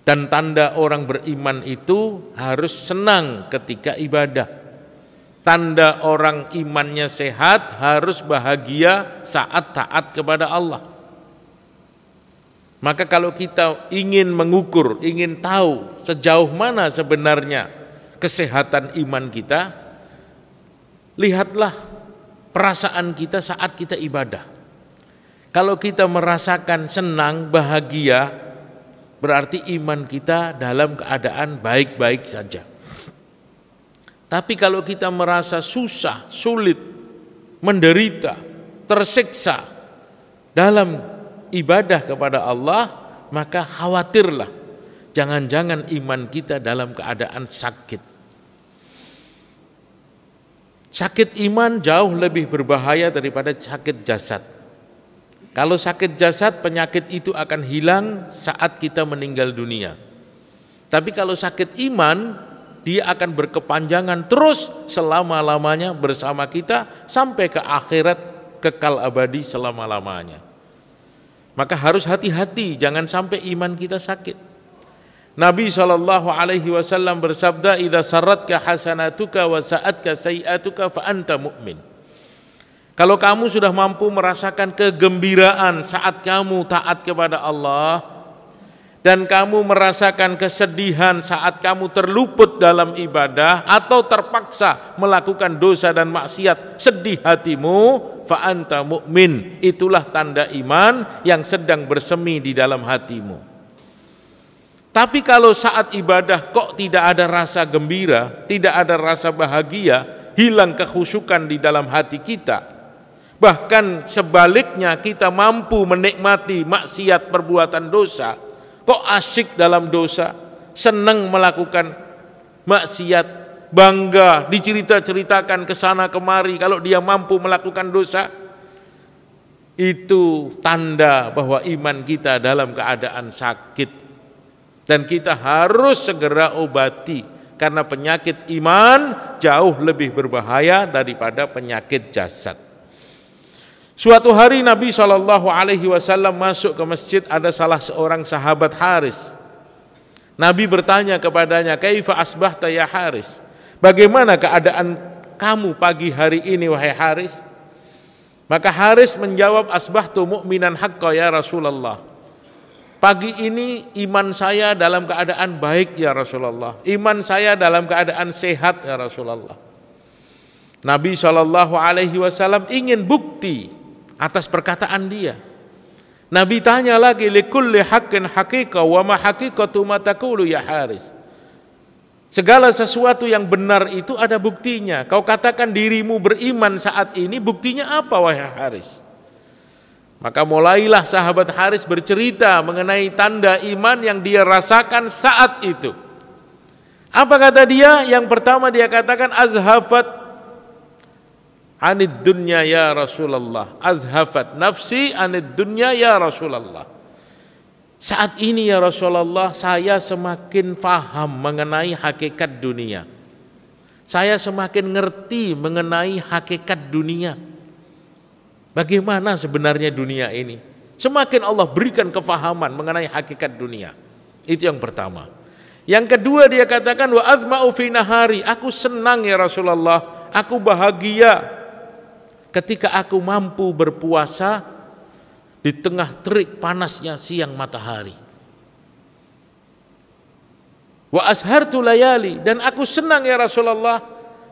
Dan tanda orang beriman itu harus senang ketika ibadah. Tanda orang imannya sehat harus bahagia saat taat kepada Allah. Maka kalau kita ingin mengukur, ingin tahu sejauh mana sebenarnya kesehatan iman kita, lihatlah perasaan kita saat kita ibadah. Kalau kita merasakan senang, bahagia, berarti iman kita dalam keadaan baik-baik saja. Tapi kalau kita merasa susah, sulit, menderita, tersiksa dalam ibadah kepada Allah, maka khawatirlah jangan-jangan iman kita dalam keadaan sakit. Sakit iman jauh lebih berbahaya daripada sakit jasad. Kalau sakit jasad, penyakit itu akan hilang saat kita meninggal dunia. Tapi kalau sakit iman, dia akan berkepanjangan terus selama-lamanya bersama kita sampai ke akhirat, kekal abadi selama-lamanya. Maka harus hati-hati, jangan sampai iman kita sakit. Nabi SAW bersabda, "Idza sarratka hasanatuka wa sa'atka sayi'atuka fa anta mu'min." Kalau kamu sudah mampu merasakan kegembiraan saat kamu taat kepada Allah, dan kamu merasakan kesedihan saat kamu terluput dalam ibadah atau terpaksa melakukan dosa dan maksiat, sedih hatimu, fa anta mu'min. Itulah tanda iman yang sedang bersemi di dalam hatimu. Tapi kalau saat ibadah kok tidak ada rasa gembira, tidak ada rasa bahagia, hilang kekhusyukan di dalam hati kita, bahkan sebaliknya kita mampu menikmati maksiat perbuatan dosa, kok asyik dalam dosa, senang melakukan maksiat, bangga dicerita-ceritakan ke sana kemari kalau dia mampu melakukan dosa, itu tanda bahwa iman kita dalam keadaan sakit, dan kita harus segera obati, karena penyakit iman jauh lebih berbahaya daripada penyakit jasad. Suatu hari Nabi SAW masuk ke masjid, ada salah seorang sahabat Haris. Nabi bertanya kepadanya, "Kaifa asbahta ya Haris?" Bagaimana keadaan kamu pagi hari ini wahai Haris? Maka Haris menjawab, "Asbahtu mu'minan haqqa ya Rasulullah." Pagi ini iman saya dalam keadaan baik ya Rasulullah. Iman saya dalam keadaan sehat ya Rasulullah. Nabi SAW ingin bukti atas perkataan dia. Nabi tanya lagi, "Likulli haqqin haqiqah wa ma haqiqatu ma taqulu ya Haris?" Segala sesuatu yang benar itu ada buktinya. Kau katakan dirimu beriman saat ini, buktinya apa wahai Haris? Maka mulailah sahabat Haris bercerita mengenai tanda iman yang dia rasakan saat itu. Apa kata dia? Yang pertama dia katakan, "Azhafat anid dunya ya Rasulullah, azhafat nafsi anid dunya ya Rasulullah." Saat ini ya Rasulullah, saya semakin faham mengenai hakikat dunia. Saya semakin ngerti mengenai hakikat dunia. Bagaimana sebenarnya dunia ini? Semakin Allah berikan kefahaman mengenai hakikat dunia. Itu yang pertama. Yang kedua dia katakan, "Wa azma'u fi nahari." Aku senang ya Rasulullah, aku bahagia ketika aku mampu berpuasa di tengah terik panasnya siang matahari. Wa ashartu layali, dan aku senang ya Rasulullah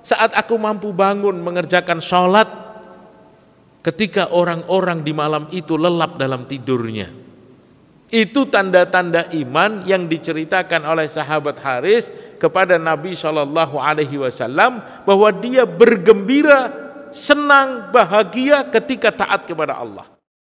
saat aku mampu bangun mengerjakan sholat ketika orang-orang di malam itu lelap dalam tidurnya. Itu tanda-tanda iman yang diceritakan oleh sahabat Haris kepada Nabi SAW, bahwa dia bergembira, senang, bahagia ketika taat kepada Allah.